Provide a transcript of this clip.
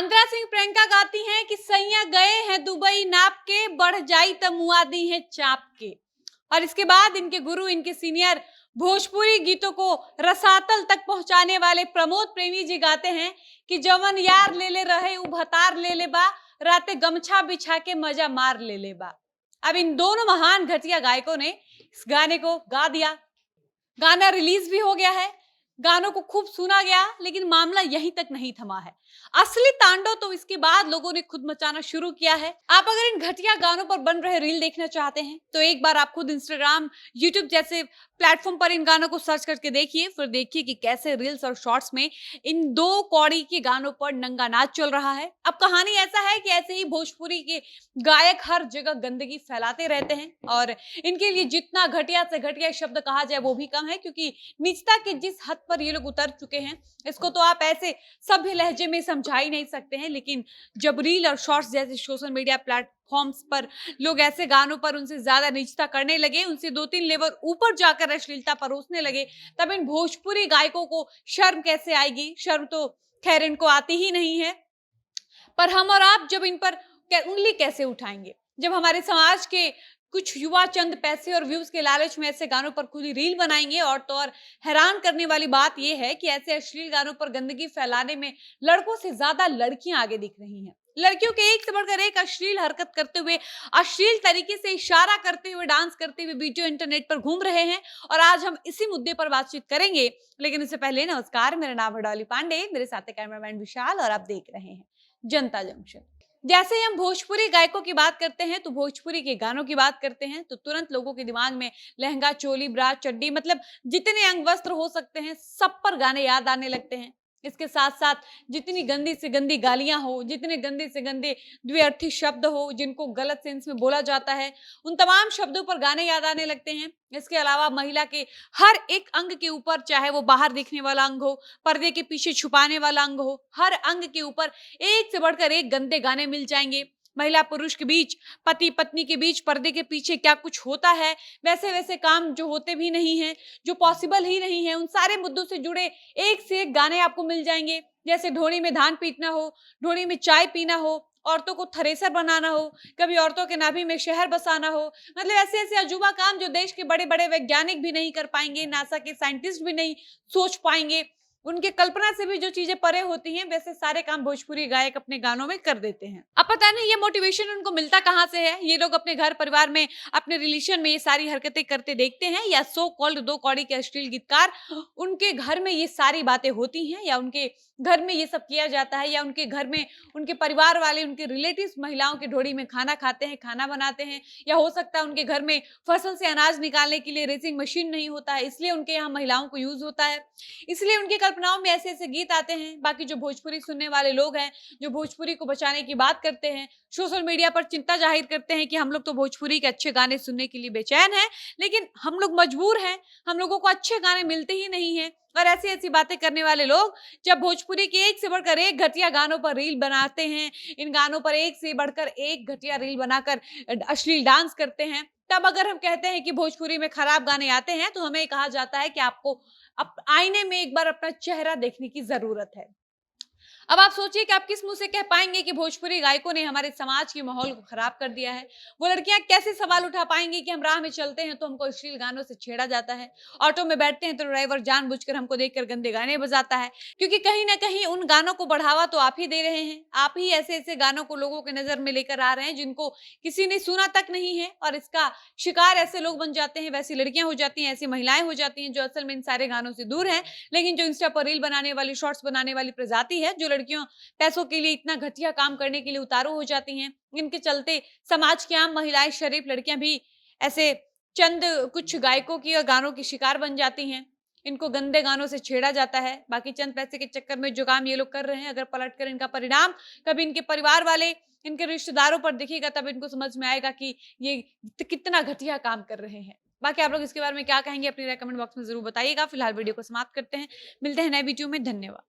आंद्रा सिंह प्रियंका गाती हैं कि सैया गए हैं दुबई नाप के, बढ़ जाई त मुआदी है चाप के। और इसके बाद इनके गुरु, इनके सीनियर, भोजपुरी गीतों को रसातल तक पहुंचाने वाले प्रमोद प्रेमी जी गाते हैं कि जवन यार ले ले रहे उ भतार ले ले बा, राते गमछा बिछा के मजा मार ले ले बा। अब इन दोनों महान घटिया गायकों ने इस गाने को गा दिया। गाना रिलीज भी हो गया है, गानों को खूब सुना गया, लेकिन मामला यहीं तक नहीं थमा है। असली तांडव तो इसके बाद लोगों ने खुद मचाना शुरू किया है। आप अगर इन घटिया गानों पर बन रहे रील देखना चाहते हैं तो एक बार आप खुद इंस्टाग्राम, यूट्यूब जैसे प्लेटफॉर्म पर इन गानों को सर्च करके देखिए, फिर देखिए कि कैसे रील्स और शॉर्ट्स में इन दो कौड़ी के गानों पर नंगा नाच चल रहा है। अब कहानी ऐसा है कि ऐसे ही भोजपुरी के गायक हर जगह गंदगी फैलाते रहते हैं और इनके लिए जितना घटिया से घटिया शब्द कहा जाए वो भी कम है, क्योंकि नीचता के जिस हद पर ये लोग उतर चुके हैं इसको तो आप ऐसे सभ्य लहजे में समझा ही नहीं सकते हैं। लेकिन जब रील और शॉर्ट्स जैसे सोशल मीडिया प्लेटफॉर्म्स पर लोग ऐसे गानों पर उनसे ज्यादा नीचता करने लगे, उनसे 2-3 लेवल ऊपर जाकर अश्लीलता परोसने लगे, तब इन भोजपुरी गायकों को शर्म कैसे आएगी? शर्म तो खैर इनको आती ही नहीं है, पर हम और आप जब इन पर उंगली कैसे उठाएंगे? जब हमारे समाज के कुछ युवा चंद पैसे और व्यूज के लालच में ऐसे गानों पर खुद ही रील बनाएंगे। और तो और हैरान करने वाली बात यह है कि ऐसे अश्लील गानों पर गंदगी फैलाने में लड़कों से ज्यादा लड़कियां आगे दिख रही हैं। लड़कियों के एक से बढ़कर एक अश्लील हरकत करते हुए, अश्लील तरीके से इशारा करते हुए, डांस करते हुए वीडियो इंटरनेट पर घूम रहे हैं। और आज हम इसी मुद्दे पर बातचीत करेंगे, लेकिन इससे पहले नमस्कार, मेरा नाम है डॉली पांडे, मेरे साथ है कैमरामैन विशाल और आप देख रहे हैं जनता जंक्शन। जैसे ही हम भोजपुरी गायकों की बात करते हैं तो भोजपुरी के गानों की बात करते हैं तो तुरंत लोगों के दिमाग में लहंगा, चोली, ब्रा, चड्डी, मतलब जितने अंग वस्त्र हो सकते हैं सब पर गाने याद आने लगते हैं। इसके साथ साथ जितनी गंदी से गंदी गालियां हो, जितने गंदे से गंदे द्व्यर्थी शब्द हो जिनको गलत सेंस में बोला जाता है, उन तमाम शब्दों पर गाने याद आने लगते हैं। इसके अलावा महिला के हर एक अंग के ऊपर, चाहे वो बाहर दिखने वाला अंग हो, पर्दे के पीछे छुपाने वाला अंग हो, हर अंग के ऊपर एक से बढ़कर एक गंदे गाने मिल जाएंगे। महिला पुरुष के बीच, पति पत्नी के बीच पर्दे के पीछे क्या कुछ होता है, वैसे वैसे काम जो होते भी नहीं है, जो पॉसिबल ही नहीं है, उन सारे मुद्दों से जुड़े एक से एक गाने आपको मिल जाएंगे। जैसे ढोरी में धान पीटना हो, ढोरी में चाय पीना हो, औरतों को थ्रेसर बनाना हो, कभी औरतों के नाभि में शहर बसाना हो, मतलब ऐसे ऐसे अजूबा काम जो देश के बड़े बड़े वैज्ञानिक भी नहीं कर पाएंगे, नासा के साइंटिस्ट भी नहीं सोच पाएंगे, उनके कल्पना से भी जो चीजें परे होती हैं, वैसे सारे काम भोजपुरी गायक अपने गानों में कर देते हैं। अब पता नहीं ये मोटिवेशन उनको मिलता कहाँ से है। ये लोग अपने घर परिवार में, अपने रिलेशन में ये सारी हरकतें करते देखते हैं, या सो कॉल्ड दो कौड़ी के अश्लील गीतकार, उनके घर में ये सारी बातें होती हैं, या उनके घर में ये सब किया जाता है, या उनके घर में उनके परिवार वाले, उनके रिलेटिव्स महिलाओं के ढोड़ी में खाना खाते हैं, खाना बनाते हैं, या हो सकता है उनके घर में फसल से अनाज निकालने के लिए रेसिंग मशीन नहीं होता है, इसलिए उनके यहाँ महिलाओं को यूज होता है, इसलिए उनकी कल्पनाओं में ऐसे ऐसे गीत आते हैं। बाकी जो भोजपुरी सुनने वाले लोग हैं, जो भोजपुरी को बचाने की बात करते हैं, सोशल मीडिया पर चिंता जाहिर करते हैं कि हम लोग तो भोजपुरी के अच्छे गाने सुनने के लिए बेचैन हैं, लेकिन हम लोग मजबूर हैं, हम लोगों को अच्छे गाने मिलते ही नहीं हैं। और ऐसी ऐसी बातें करने वाले लोग जब भोजपुरी के एक से बढ़कर एक घटिया गानों पर रील बनाते हैं, इन गानों पर एक से बढ़कर एक घटिया रील बनाकर अश्लील डांस करते हैं, तब अगर हम कहते हैं कि भोजपुरी में खराब गाने आते हैं तो हमें कहा जाता है कि आपको आईने में एक बार अपना चेहरा देखने की जरूरत है। अब आप सोचिए कि आप किस मुंह से कह पाएंगे कि भोजपुरी गायकों ने हमारे समाज के माहौल को खराब कर दिया है? वो लड़कियां कैसे सवाल उठा पाएंगी कि हम राह में चलते हैं तो हमको अश्लील गानों से छेड़ा जाता है, ऑटो में बैठते हैं तो ड्राइवर जानबूझकर हमको देखकर गंदे गाने बजाता है, क्योंकि कहीं ना कहीं उन गानों को बढ़ावा तो आप ही दे रहे हैं। आप ही ऐसे ऐसे गानों को लोगों के नजर में लेकर आ रहे हैं जिनको किसी ने सुना तक नहीं है, और इसका शिकार ऐसे लोग बन जाते हैं, वैसी लड़कियां हो जाती हैं, ऐसी महिलाएं हो जाती हैं जो असल में इन सारे गानों से दूर हैं, लेकिन जो इंस्टा पर रील बनाने वाली, शॉर्ट्स बनाने वाली प्रजाति है, जो लड़कियों पैसों के लिए इतना घटिया काम करने के लिए उतारू हो जाती हैं, इनके चलते समाज की आम महिलाएं, शरीफ लड़कियां भी ऐसे चंद कुछ गायकों की और गानों की शिकार बन जाती हैं। इनको गंदे गानों से छेड़ा जाता है। बाकी चंद पैसे के चक्कर में जो काम ये लोग कर रहे हैं, अगर पलट कर इनका परिणाम कभी इनके परिवार वाले, इनके रिश्तेदारों पर दिखेगा, तब इनको समझ में आएगा कि ये कितना घटिया काम कर रहे हैं। बाकी आप लोग इसके बारे में क्या कहेंगे, अपनी राय कमेंट बॉक्स में जरूर बताइएगा। फिलहाल वीडियो को समाप्त करते हैं, मिलते हैं नए वीडियो में। धन्यवाद।